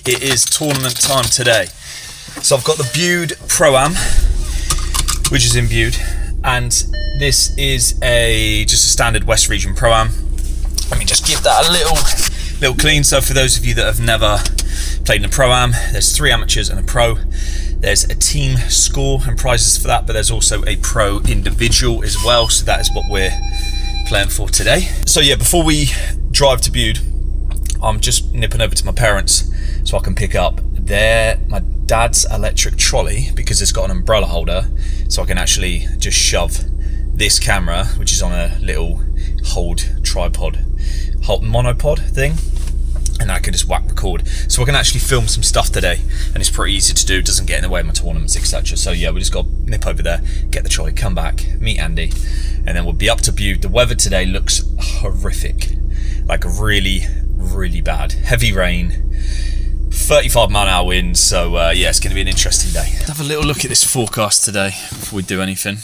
It is tournament time today. So I've got the Bude Pro-Am, which is in Bude, and this is just a standard West Region Pro-Am. Let me just give that a little clean. So for those of you that have never played in a Pro-Am, there's 3 amateurs and a pro. There's a team score and prizes for that, but there's also a pro individual as well. So that is what we're playing for today. So yeah, before we drive to Bude, I'm just nipping over to my parents so I can pick up my dad's electric trolley, because it's got an umbrella holder, so I can actually just shove this camera, which is on a little monopod thing, and I can just whack record. So I can actually film some stuff today, and it's pretty easy to do, doesn't get in the way of my tournaments, etc. So yeah, we just got to nip over there, get the trolley, come back, meet Andy, and then we'll be up to Bude. The weather today looks horrific, like really, really bad. Heavy rain, 35-mile-an-hour winds, so yeah, it's going to be an interesting day. Let's have a little look at this forecast today before we do anything.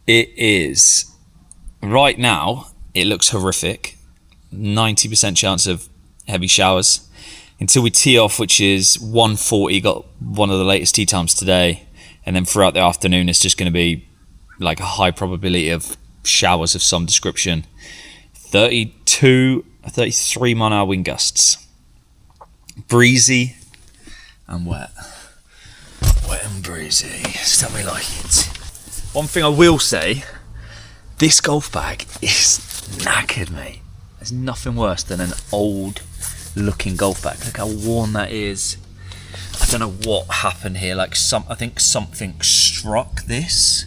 It is, right now, it looks horrific. 90% chance of heavy showers until we tee off, which is 1:40. Got one of the latest tee times today, and then throughout the afternoon it's just going to be like a high probability of showers of some description. 33 mile-an-hour wind gusts, breezy and wet and breezy. Just how we like it. One thing I will say, this golf bag is knackered, mate. There's nothing worse than an old looking golf bag. Look how worn that is. I don't know what happened here. Like I think something struck this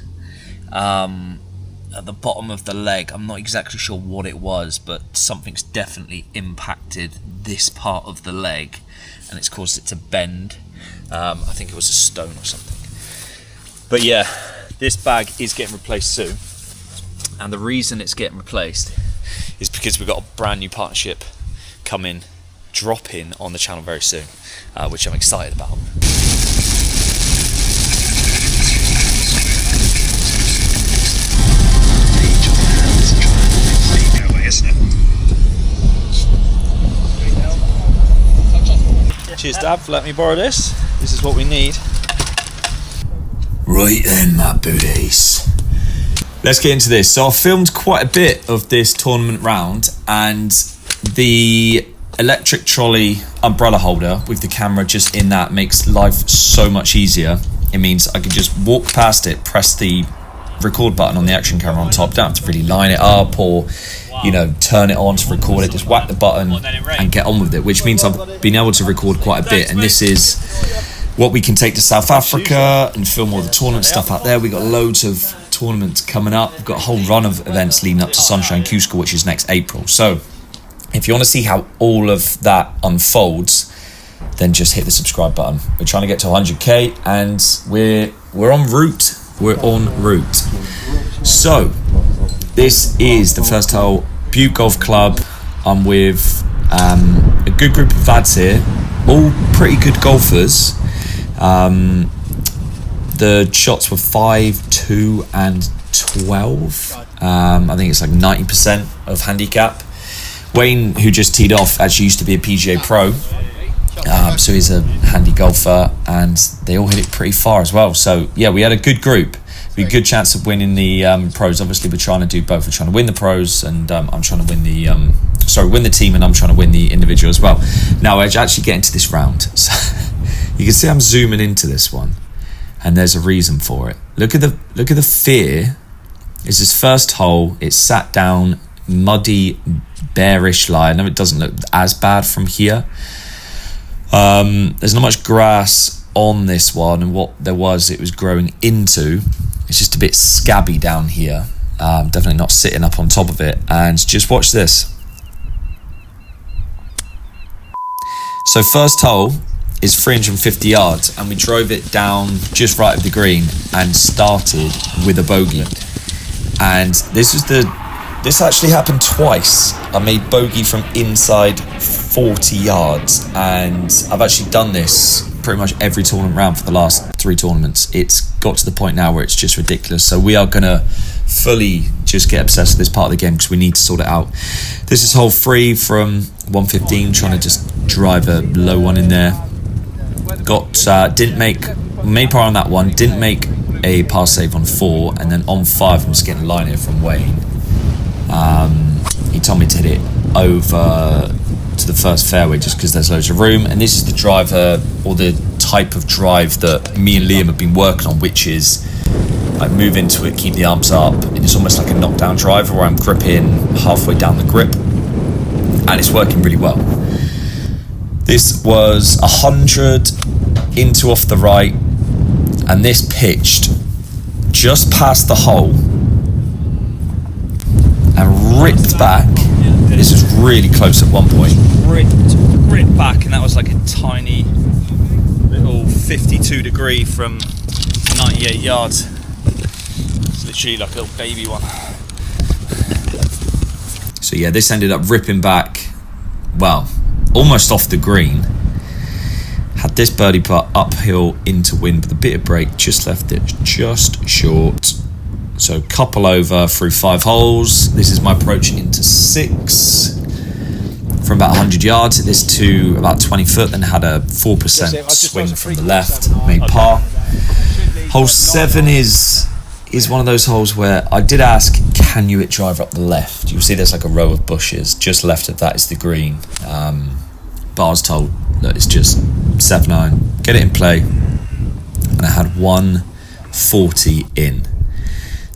at the bottom of the leg. I'm not exactly sure what it was, but something's definitely impacted this part of the leg, and it's caused it to bend. I think it was a stone or something. But yeah, this bag is getting replaced soon, and the reason it's getting replaced is because we've got a brand new partnership drop in on the channel very soon, which I'm excited about. Cheers, Dad, for letting me borrow this. This is what we need. Right then, my booties. Let's get into this. So I filmed quite a bit of this tournament round, and the electric trolley umbrella holder with the camera just in that makes life so much easier. It means I can just walk past it, press the record button on the action camera on top, don't have to really line it up or turn it on to record it, just whack the button and get on with it, which means I've been able to record quite a bit, and this is what we can take to South Africa and film all the tournament stuff out there. We've got loads of tournaments coming up. We've got a whole run of events leading up to Sunshine Q School, which is next April. So if you want to see how all of that unfolds, then just hit the subscribe button. We're trying to get to 100k, and we're en route. We're en route. So this is the first hole, Bude Golf Club. I'm with a good group of lads here, all pretty good golfers. The shots were 5, 2 and 12. I think it's like 90% of handicap. Wayne, who just teed off, actually used to be a PGA pro, so he's a handy golfer, and they all hit it pretty far as well. So yeah, we had a good group. We had a good chance of winning the pros. Obviously, we're trying to do both. We're trying to win the pros, and I'm trying to win win the team, and I'm trying to win the individual as well. Now, I actually get into this round. So you can see I'm zooming into this one, and there's a reason for it. Look at the fear. It's his first hole. It's sat down, muddy, bearish lie. I know it doesn't look as bad from here. There's not much grass on this one, and what there was, it was growing into. It's just a bit scabby down here. Definitely not sitting up on top of it. And just watch this. So first hole is 350 yards, and we drove it down just right of the green and started with a bogey. And this actually happened twice. I made bogey from inside 40 yards, and I've actually done this pretty much every tournament round for the last 3 tournaments. It's got to the point now where it's just ridiculous. So we are going to fully just get obsessed with this part of the game because we need to sort it out. This is hole 3 from 115, trying to just drive a low one in there. Didn't made par on that one, didn't make a par save on 4, and then on 5 I'm just getting a line here from Wayne. He told me to hit it over to the first fairway just because there's loads of room, and this is the driver, or the type of drive that me and Liam have been working on, which is like move into it, keep the arms up, and it's almost like a knockdown driver where I'm gripping halfway down the grip, and it's working really well. This was 100 into off the right, and this pitched just past the hole and ripped back. This was really close at one point. Ripped back, and that was like a tiny little 52 degree from 98 yards. It's literally like a little baby one. So yeah, this ended up ripping back, well, almost off the green. Had this birdie putt uphill into wind with a bit of break, just left it just short. So couple over through 5 holes. This is my approach into 6. From about 100 yards, hit this to about 20 foot, then had a 4% swing from the left, made par. Hole 7 is one of those holes where I did ask, can you hit driver up the left? You'll see there's like a row of bushes. Just left of that is the green. But I was told that it's just 7-iron, get it in play. And I had 140 in.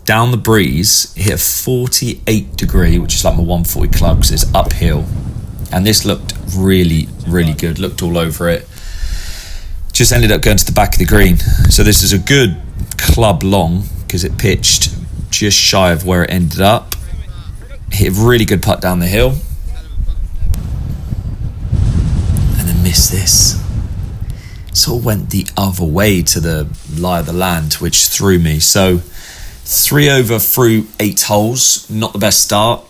Down the breeze, hit a 48 degree, which is like my 140 club because it's uphill. And this looked really, really good. Looked all over it. Just ended up going to the back of the green. So this is a good club long because it pitched just shy of where it ended up. Hit a really good putt down the hill. And then missed this. Sort of went the other way to the lie of the land, which threw me. So 3 over through 8 holes. Not the best start.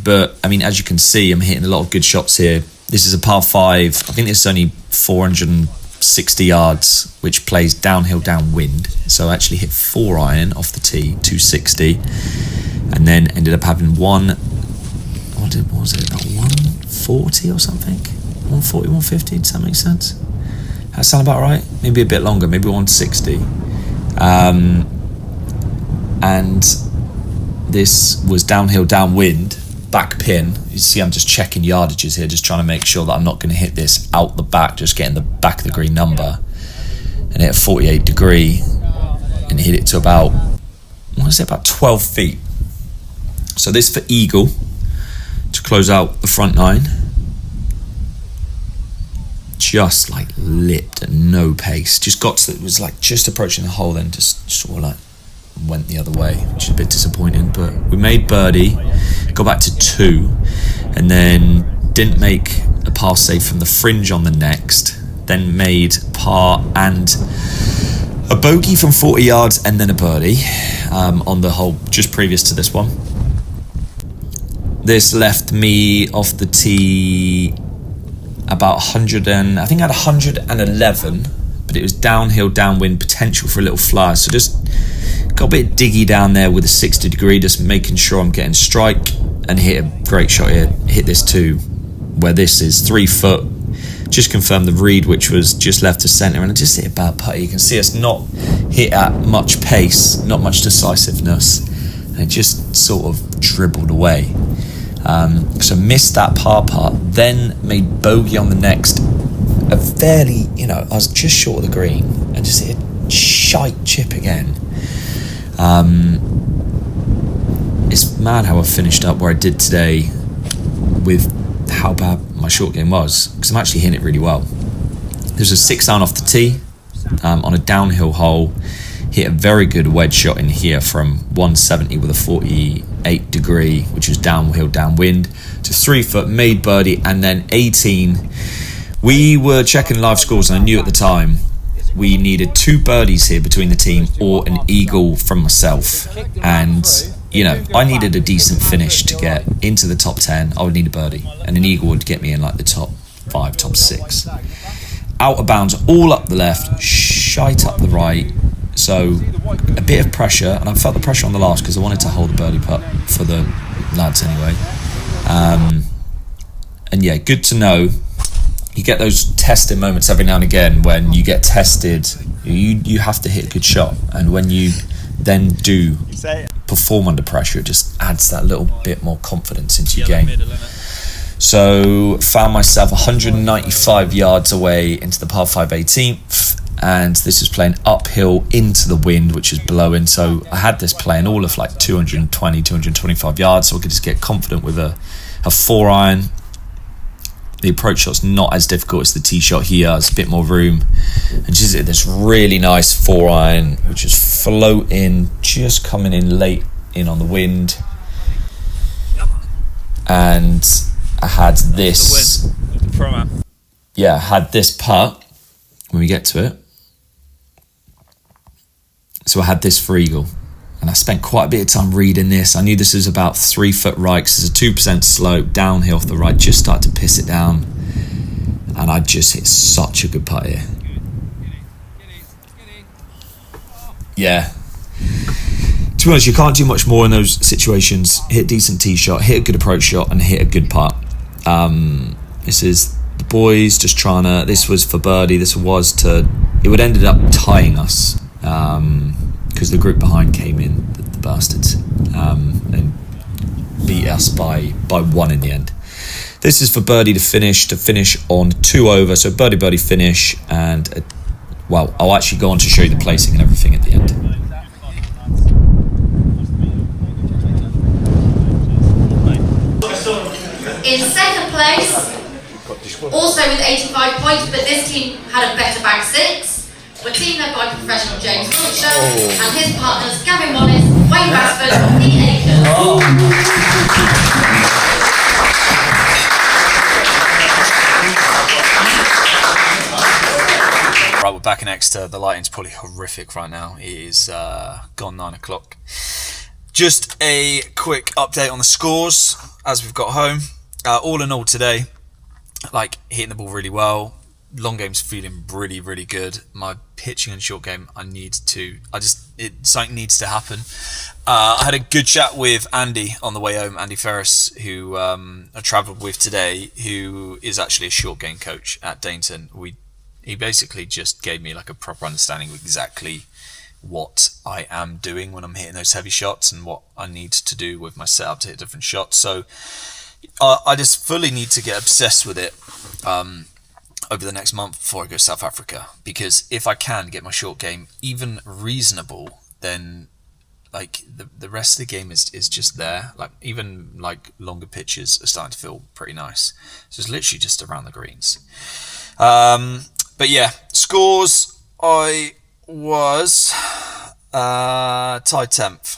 But, I mean, as you can see, I'm hitting a lot of good shots here. This is a par 5. I think it's only 460 yards, which plays downhill, downwind. So I actually hit 4-iron off the tee, 260. And then ended up having what was it, about 140 or something? 140, 150, does that make sense? That sound about right? Maybe a bit longer, maybe 160. And this was downhill, downwind. Back pin. You see I'm just checking yardages here, just trying to make sure that I'm not going to hit this out the back, just getting the back of the green number. And hit a 48 degree and hit it to about, about 12 feet. So this for eagle to close out the front 9. Just like lipped at no pace. Just got to, it was like just approaching the hole, then just sort of like went the other way, which is a bit disappointing. But we made birdie, got back to 2, and then didn't make a par save from the fringe on the next, then made par and a bogey from 40 yards and then a birdie on the hole just previous to this one. This left me off the tee about 100 and I think I had 111, but it was downhill, downwind, potential for a little fly. So just got a bit diggy down there with a 60 degree, just making sure I'm getting strike, and hit a great shot here. Hit this too, where this is 3 foot. Just confirmed the read, which was just left to centre, and I just hit a bad putt. You can see us not hit at much pace, not much decisiveness, and it just sort of dribbled away. So missed that par putt, then made bogey on the next. A fairly, I was just short of the green, and just hit a shite chip again. It's mad how I finished up where I did today with how bad my short game was, because I'm actually hitting it really well. There's a 6-iron off the tee on a downhill hole. Hit a very good wedge shot in here from 170 with a 48 degree, which was downhill, downwind, to 3 foot, made birdie, and then 18. We were checking live scores, and I knew at the time we needed 2 birdies here between the team or an eagle from myself. And, I needed a decent finish to get into the top 10. I would need a birdie, and an eagle would get me in like the top 5, top 6. Out of bounds, all up the left, shite up the right. So a bit of pressure, and I felt the pressure on the last because I wanted to hold the birdie putt for the lads anyway. And yeah, good to know you get those testing moments every now and again when you get tested. You have to hit a good shot, and when you then do perform under pressure, it just adds that little bit more confidence into your game. So found myself 195 yards away into the par 5 18th, and this was playing uphill into the wind, which is blowing. So I had this playing all of like 220, 225 yards, so I could just get confident with a 4-iron. The approach shot's not as difficult as the tee shot here. There's a bit more room, and just hit this really nice 4-iron, which is floating, just coming in late in on the wind. And I had this, I had this putt when we get to it. So I had this for eagle, and I spent quite a bit of time reading this. I knew this was about 3 foot right, because there's a 2% slope downhill off the right, just started to piss it down, and I just hit such a good putt here. Yeah. To be honest, you can't do much more in those situations. Hit a decent tee shot, hit a good approach shot, and hit a good putt. This is the boys just trying to. This was for birdie. This was to. It would ended up tying us because the group behind came in, the bastards, and beat us by 1 in the end. This is for birdie to finish on 2 over. So birdie finish, and I'll actually go on to show you the placing and everything at the end. In second place, also with 85 points, but this team had a better back 6, were team led by professional James Wiltshire and his partners Gavin Wallace, Wayne Basford and Pete Akers. Right, we're back in Exeter. The lighting's probably horrific right now. It is gone 9 o'clock. Just a quick update on the scores as we've got home. All in all today, like hitting the ball really well. Long game's feeling really, really good. My pitching and short game, something needs to happen. I had a good chat with Andy on the way home, Andy Ferris, who I travelled with today, who is actually a short game coach at Dainton. He basically just gave me like a proper understanding of exactly what I am doing when I'm hitting those heavy shots and what I need to do with my setup to hit different shots. So I just fully need to get obsessed with it over the next month before I go to South Africa, because if I can get my short game even reasonable, then like the rest of the game is just there. Like even like longer pitches are starting to feel pretty nice. So it's literally just around the greens. But yeah, scores, I was tied 10th.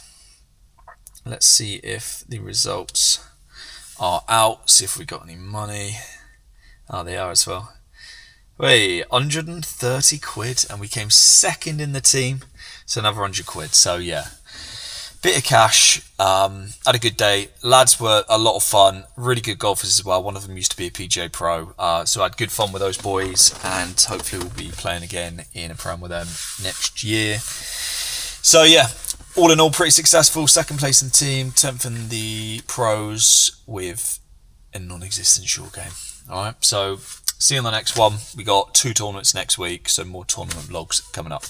Let's see if the results are out. See if we got any money. Oh, they are as well. Wait, 130 quid, and we came second in the team. So another 100 quid. So yeah, bit of cash. Had a good day. Lads were a lot of fun. Really good golfers as well. One of them used to be a PGA Pro. So I had good fun with those boys, and hopefully we'll be playing again in a Prem with them next year. So yeah, all in all, pretty successful. Second place in the team, 10th in the pros with a non-existent short game. All right, so see you on the next one. We got 2 tournaments next week, so more tournament vlogs coming up.